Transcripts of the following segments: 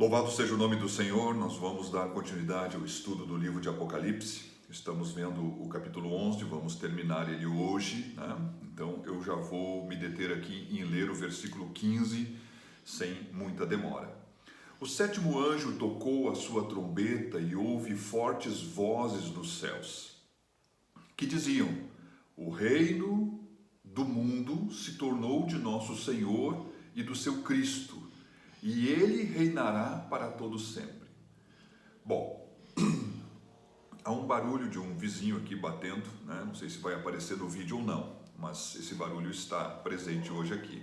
Louvado seja o nome do Senhor. Nós vamos dar continuidade ao estudo do livro de Apocalipse. Estamos vendo o capítulo 11, vamos terminar ele hoje, né? Então eu já vou me deter aqui em ler o versículo 15 sem muita demora. O sétimo anjo tocou a sua trombeta e houve fortes vozes nos céus, que diziam: o reino do mundo se tornou de nosso Senhor e do seu Cristo, e ele reinará para todo sempre. Bom, há um barulho de um vizinho aqui batendo, né? Não sei se vai aparecer no vídeo ou não, mas esse barulho está presente hoje aqui.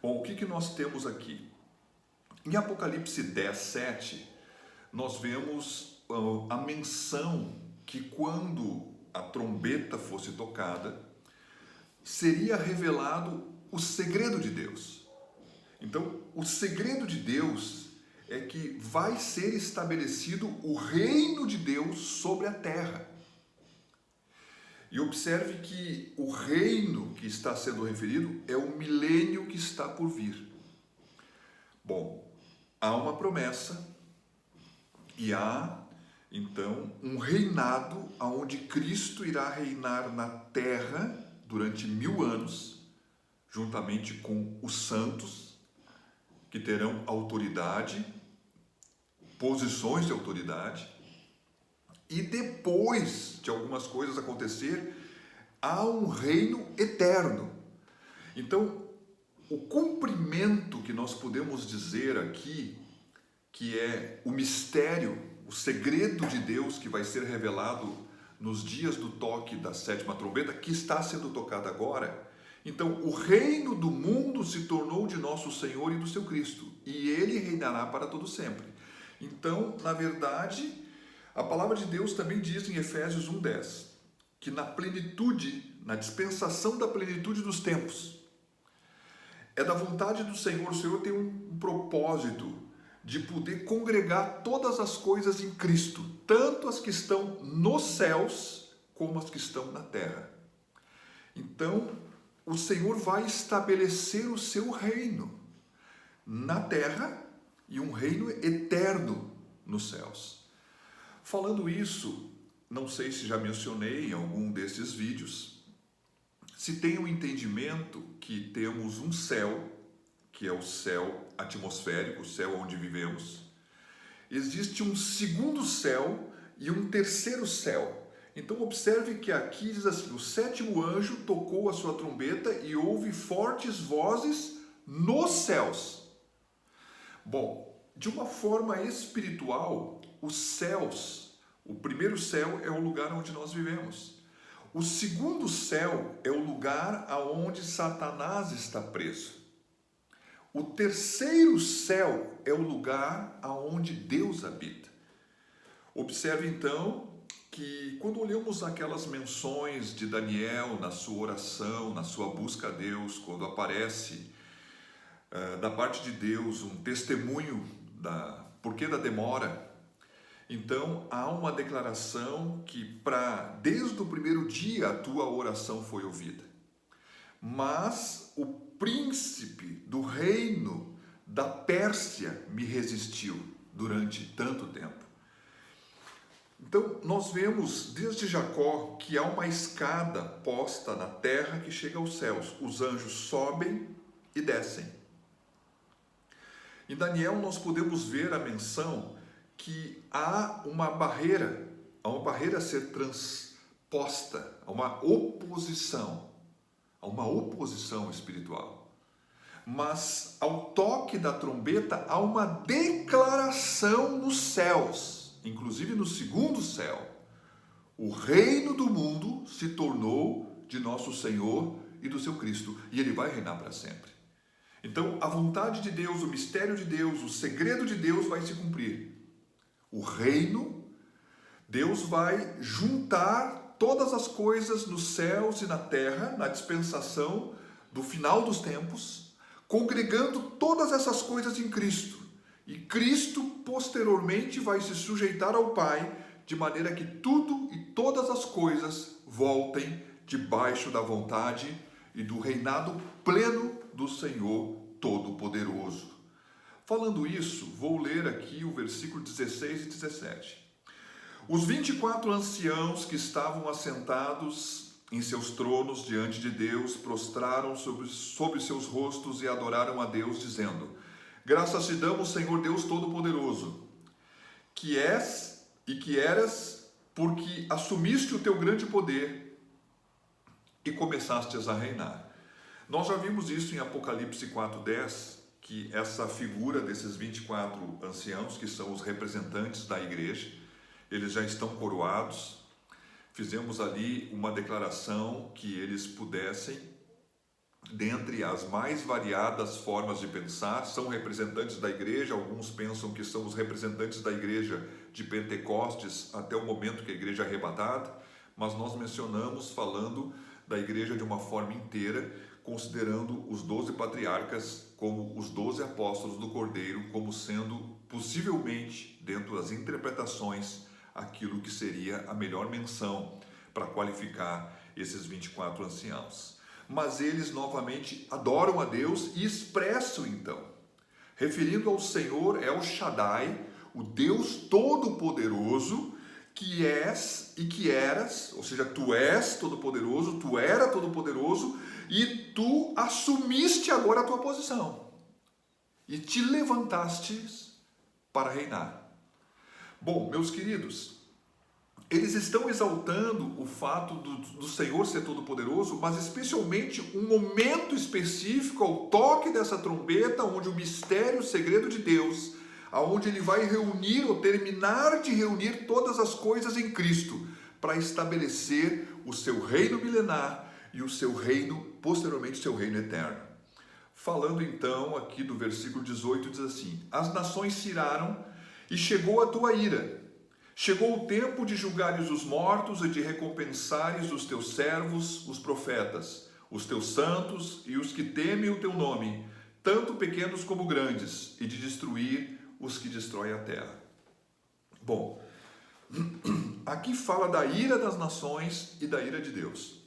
Bom, o que nós temos aqui? Em Apocalipse 10, 7, nós vemos a menção que quando a trombeta fosse tocada, seria revelado o segredo de Deus. Então, o segredo de Deus é que vai ser estabelecido o reino de Deus sobre a terra. E observe que o reino que está sendo referido é o milênio que está por vir. Bom, há uma promessa e há, então, um reinado onde Cristo irá reinar na terra durante 1000 anos, juntamente com os santos, que terão autoridade, posições de autoridade, e depois de algumas coisas acontecer, há um reino eterno. Então, o cumprimento que nós podemos dizer aqui, que é o mistério, o segredo de Deus que vai ser revelado nos dias do toque da sétima trombeta, que está sendo tocada agora. Então, o reino do mundo se tornou de nosso Senhor e do seu Cristo, e ele reinará para todo sempre. Então, na verdade, a palavra de Deus também diz em Efésios 1:10, que na plenitude, na dispensação da plenitude dos tempos, é da vontade do Senhor. O Senhor tem um propósito de poder congregar todas as coisas em Cristo, tanto as que estão nos céus, como as que estão na terra. Então, o Senhor vai estabelecer o seu reino na terra e um reino eterno nos céus. Falando isso, não sei se já mencionei em algum desses vídeos, se tem um entendimento que temos um céu, que é o céu atmosférico, o céu onde vivemos. Existe um segundo céu e um terceiro céu. Então observe que aqui diz assim: o sétimo anjo tocou a sua trombeta e houve fortes vozes nos céus. Bom, de uma forma espiritual, os céus, o primeiro céu é o lugar onde nós vivemos. O segundo céu é o lugar aonde Satanás está preso. O terceiro céu é o lugar aonde Deus habita. Observe então que quando olhamos aquelas menções de Daniel na sua oração, na sua busca a Deus, quando aparece da parte de Deus um testemunho porquê da demora, então há uma declaração que desde o primeiro dia a tua oração foi ouvida. Mas o príncipe do reino da Pérsia me resistiu durante tanto tempo. Então, nós vemos desde Jacó que há uma escada posta na terra que chega aos céus. Os anjos sobem e descem. Em Daniel, nós podemos ver a menção que há uma barreira a ser transposta, há uma oposição espiritual. Mas, ao toque da trombeta, há uma declaração nos céus. Inclusive no segundo céu, o reino do mundo se tornou de nosso Senhor e do seu Cristo, e ele vai reinar para sempre. Então, a vontade de Deus, o mistério de Deus, o segredo de Deus vai se cumprir. O reino, Deus vai juntar todas as coisas nos céus e na terra, na dispensação do final dos tempos, congregando todas essas coisas em Cristo. E Cristo, posteriormente, vai se sujeitar ao Pai, de maneira que tudo e todas as coisas voltem debaixo da vontade e do reinado pleno do Senhor Todo-Poderoso. Falando isso, vou ler aqui o versículo 16 e 17. Os 24 anciãos que estavam assentados em seus tronos diante de Deus prostraram sobre seus rostos e adoraram a Deus, dizendo: Graças te damos, Senhor Deus Todo-Poderoso, que és e que eras, porque assumiste o teu grande poder e começastes a reinar. Nós já vimos isso em Apocalipse 4:10, que essa figura desses 24 anciãos, que são os representantes da igreja, eles já estão coroados. Fizemos ali uma declaração que eles pudessem, dentre as mais variadas formas de pensar, são representantes da igreja. Alguns pensam que são os representantes da igreja de Pentecostes até o momento que a igreja é arrebatada, mas nós mencionamos falando da igreja de uma forma inteira, considerando os 12 patriarcas como os 12 apóstolos do Cordeiro, como sendo possivelmente, dentro das interpretações, aquilo que seria a melhor menção para qualificar esses 24 anciãos. Mas eles novamente adoram a Deus e expressam então, referindo ao Senhor El Shaddai, o Deus Todo-Poderoso, que és e que eras, ou seja, tu és todo-poderoso, tu era todo-poderoso e tu assumiste agora a tua posição e te levantaste para reinar. Bom, meus queridos, eles estão exaltando o fato do Senhor ser todo-poderoso, mas especialmente um momento específico, ao toque dessa trombeta, onde o mistério, o segredo de Deus, aonde ele vai reunir ou terminar de reunir todas as coisas em Cristo para estabelecer o seu reino milenar e o seu reino, posteriormente o seu reino eterno. Falando então aqui do versículo 18, diz assim: As nações se iraram e chegou a tua ira. Chegou o tempo de julgares os mortos e de recompensares os teus servos, os profetas, os teus santos e os que temem o teu nome, tanto pequenos como grandes, e de destruir os que destroem a terra. Bom, aqui fala da ira das nações e da ira de Deus.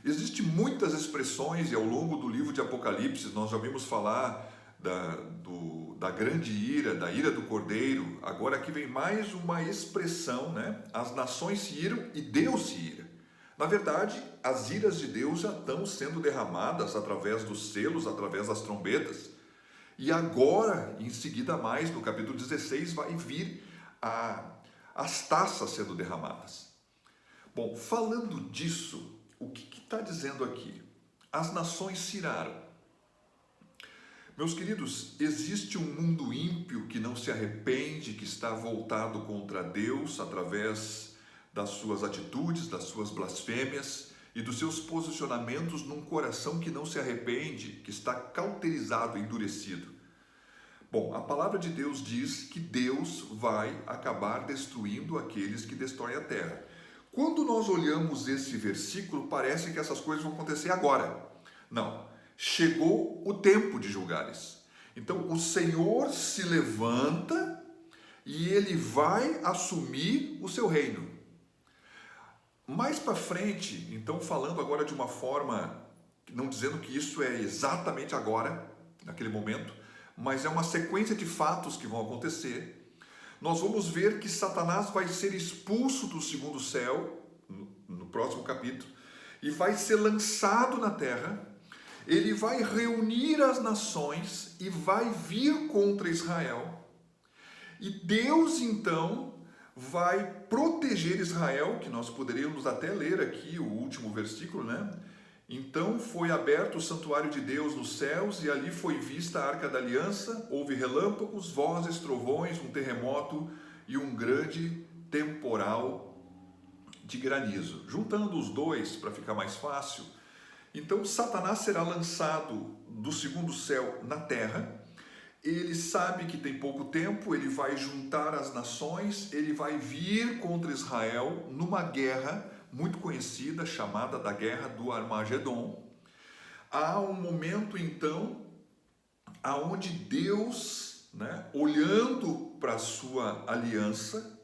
Existem muitas expressões, e ao longo do livro de Apocalipse nós já vimos falar da grande ira, da ira do Cordeiro. Agora aqui vem mais uma expressão, né? As nações se iram e Deus se ira. Na verdade, as iras de Deus já estão sendo derramadas através dos selos, através das trombetas. E agora, em seguida mais, no capítulo 16, vai vir as taças sendo derramadas. Bom, falando disso, o que está dizendo aqui? As nações se iraram. Meus queridos, existe um mundo ímpio que não se arrepende, que está voltado contra Deus através das suas atitudes, das suas blasfêmias e dos seus posicionamentos num coração que não se arrepende, que está cauterizado, endurecido. Bom, a palavra de Deus diz que Deus vai acabar destruindo aqueles que destroem a terra. Quando nós olhamos esse versículo, parece que essas coisas vão acontecer agora. Não. Chegou o tempo de julgares. Então o Senhor se levanta e ele vai assumir o seu reino. Mais para frente, então falando agora de uma forma, não dizendo que isso é exatamente agora, naquele momento, mas é uma sequência de fatos que vão acontecer. Nós vamos ver que Satanás vai ser expulso do segundo céu, no próximo capítulo, e vai ser lançado na terra. Ele vai reunir as nações e vai vir contra Israel. E Deus, então, vai proteger Israel, que nós poderíamos até ler aqui o último versículo, né? Então foi aberto o santuário de Deus nos céus, e ali foi vista a arca da aliança, houve relâmpagos, vozes, trovões, um terremoto e um grande temporal de granizo. Juntando os dois, para ficar mais fácil, então Satanás será lançado do segundo céu na terra. Ele sabe que tem pouco tempo, ele vai juntar as nações, ele vai vir contra Israel numa guerra muito conhecida, chamada da Guerra do Armagedon. Há um momento então, aonde Deus, né, olhando para a sua aliança,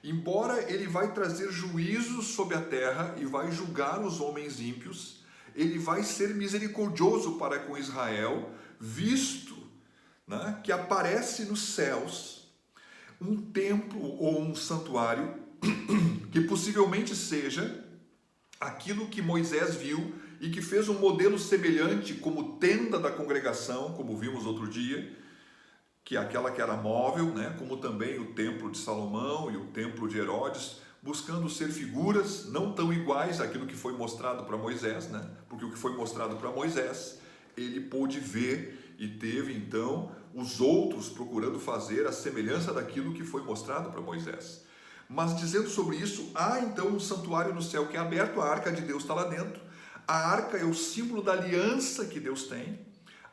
embora ele vai trazer juízo sobre a terra e vai julgar os homens ímpios, ele vai ser misericordioso para com Israel, visto, né, que aparece nos céus um templo ou um santuário que possivelmente seja aquilo que Moisés viu e que fez um modelo semelhante como tenda da congregação, como vimos outro dia, que é aquela que era móvel, né, como também o templo de Salomão e o templo de Herodes, buscando ser figuras não tão iguais àquilo que foi mostrado para Moisés, né, porque o que foi mostrado para Moisés, ele pôde ver e teve então os outros procurando fazer a semelhança daquilo que foi mostrado para Moisés. Mas dizendo sobre isso, há então um santuário no céu que é aberto, a arca de Deus está lá dentro. A arca é o símbolo da aliança que Deus tem.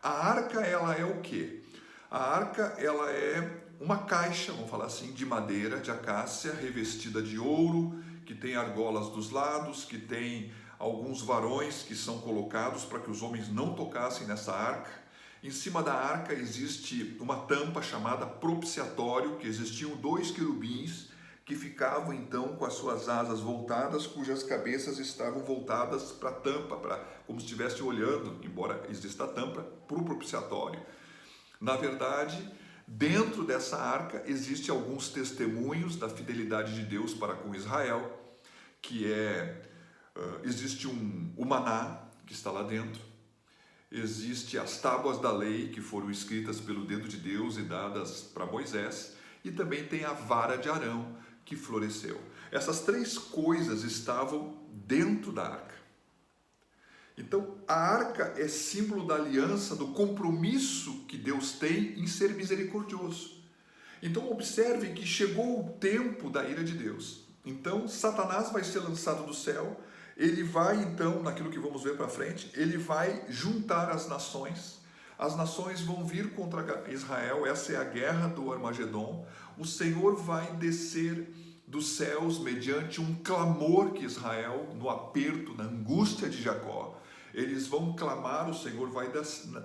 A arca, ela é o quê? A arca, ela é uma caixa, vamos falar assim, de madeira, de acácia, revestida de ouro, que tem argolas dos lados, que tem alguns varões que são colocados para que os homens não tocassem nessa arca. Em cima da arca existe uma tampa chamada propiciatório, que existiam 2 querubins que ficavam então com as suas asas voltadas, cujas cabeças estavam voltadas para a tampa, como se estivesse olhando, embora exista a tampa, para o propiciatório. Na verdade, dentro dessa arca existem alguns testemunhos da fidelidade de Deus para com Israel, que existe o maná que está lá dentro, existe as tábuas da lei que foram escritas pelo dedo de Deus e dadas para Moisés, e também tem a vara de Arão que floresceu. Essas 3 coisas estavam dentro da arca. Então, a arca é símbolo da aliança, do compromisso que Deus tem em ser misericordioso. Então, observe que chegou o tempo da ira de Deus. Então, Satanás vai ser lançado do céu. Ele vai, então, naquilo que vamos ver para frente, ele vai juntar as nações vão vir contra Israel, essa é a guerra do Armagedon. O Senhor vai descer dos céus mediante um clamor que Israel, no aperto, na angústia de Jacó, eles vão clamar, o Senhor vai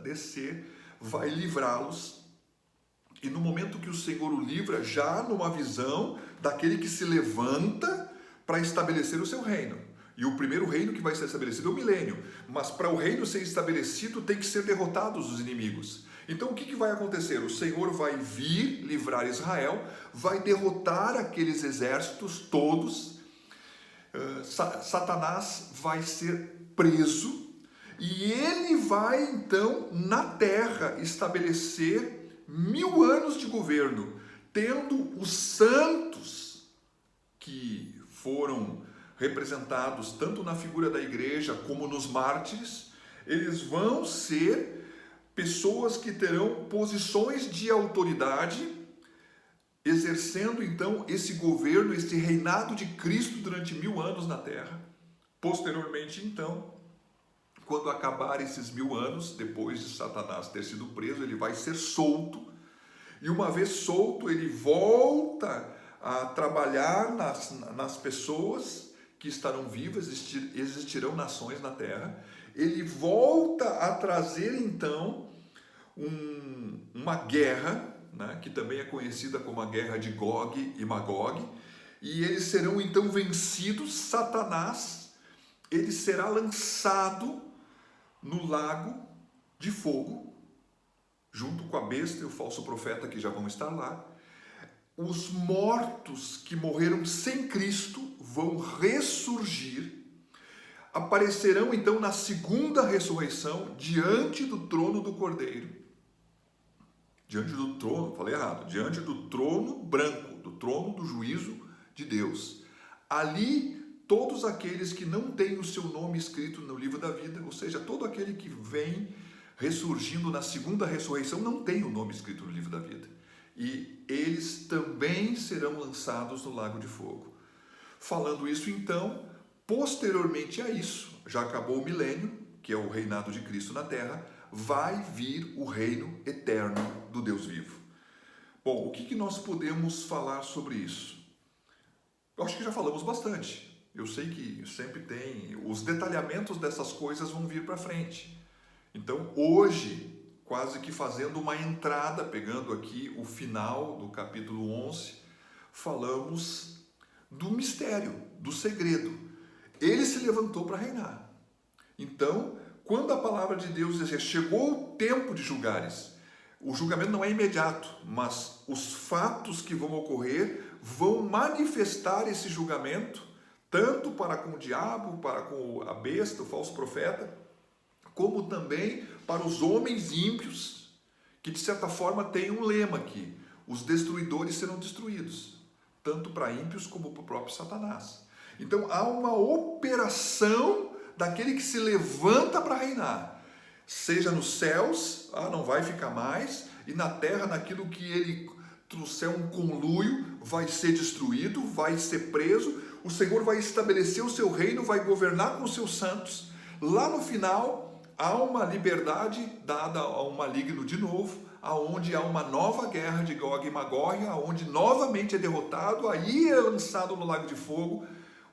descer, vai livrá-los. E no momento que o Senhor o livra, já numa visão daquele que se levanta para estabelecer o seu reino. E o primeiro reino que vai ser estabelecido é o milênio. Mas para o reino ser estabelecido, tem que ser derrotados os inimigos. Então o que vai acontecer? O Senhor vai vir livrar Israel, vai derrotar aqueles exércitos todos, Satanás vai ser preso, e ele vai então na terra estabelecer 1000 anos de governo, tendo os santos que foram representados tanto na figura da igreja como nos mártires. Eles vão ser pessoas que terão posições de autoridade, exercendo então esse governo, esse reinado de Cristo durante 1000 anos na terra. Posteriormente, então, quando acabar esses 1000 anos, depois de Satanás ter sido preso, ele vai ser solto, e uma vez solto, ele volta a trabalhar nas pessoas que estarão vivas, existirão nações na terra. Ele volta a trazer então uma guerra, né, que também é conhecida como a guerra de Gog e Magog, e eles serão então vencidos. Satanás, ele será lançado no lago de fogo, junto com a besta e o falso profeta que já vão estar lá. Os mortos que morreram sem Cristo vão ressurgir, aparecerão então na segunda ressurreição diante do trono do Cordeiro. Diante do trono, falei errado, diante do trono branco, do trono do juízo de Deus. Ali, todos aqueles que não têm o seu nome escrito no livro da vida, ou seja, todo aquele que vem ressurgindo na segunda ressurreição não tem o nome escrito no livro da vida. E eles também serão lançados no lago de fogo. Falando isso então, posteriormente a isso, já acabou o milênio, que é o reinado de Cristo na terra, vai vir o reino eterno do Deus vivo. Bom, o que nós podemos falar sobre isso? Eu acho que já falamos bastante. Eu sei que sempre tem, os detalhamentos dessas coisas vão vir para frente. Então, hoje, quase que fazendo uma entrada, pegando aqui o final do capítulo 11, falamos do mistério, do segredo. Ele se levantou para reinar. Então, quando a palavra de Deus diz, chegou o tempo de julgares, O julgamento não é imediato, mas os fatos que vão ocorrer vão manifestar esse julgamento, tanto para com o diabo, para com a besta, o falso profeta, como também para os homens ímpios, que de certa forma tem um lema aqui: os destruidores serão destruídos, tanto para ímpios como para o próprio Satanás. Então há uma operação daquele que se levanta para reinar, seja nos céus, não vai ficar mais, e na terra, naquilo que ele trouxer um conluio, vai ser destruído, vai ser preso. O Senhor vai estabelecer o seu reino, vai governar com os seus santos. Lá no final, há uma liberdade dada ao maligno de novo, aonde há uma nova guerra de Gog e Magog, aonde novamente é derrotado, aí é lançado no lago de fogo.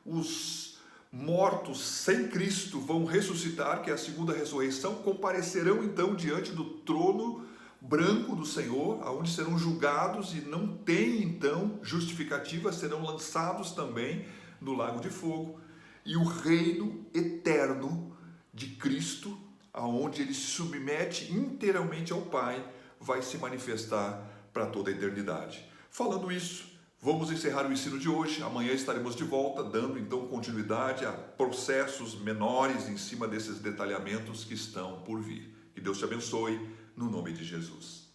Os mortos sem Cristo vão ressuscitar, que é a segunda ressurreição, comparecerão então diante do trono branco do Senhor, aonde serão julgados e não tem então justificativa, serão lançados também no lago de fogo. E o reino eterno de Cristo, aonde ele se submete inteiramente ao Pai, vai se manifestar para toda a eternidade. Falando isso, vamos encerrar o ensino de hoje. Amanhã estaremos de volta, dando então continuidade a processos menores em cima desses detalhamentos que estão por vir. Que Deus te abençoe, no nome de Jesus.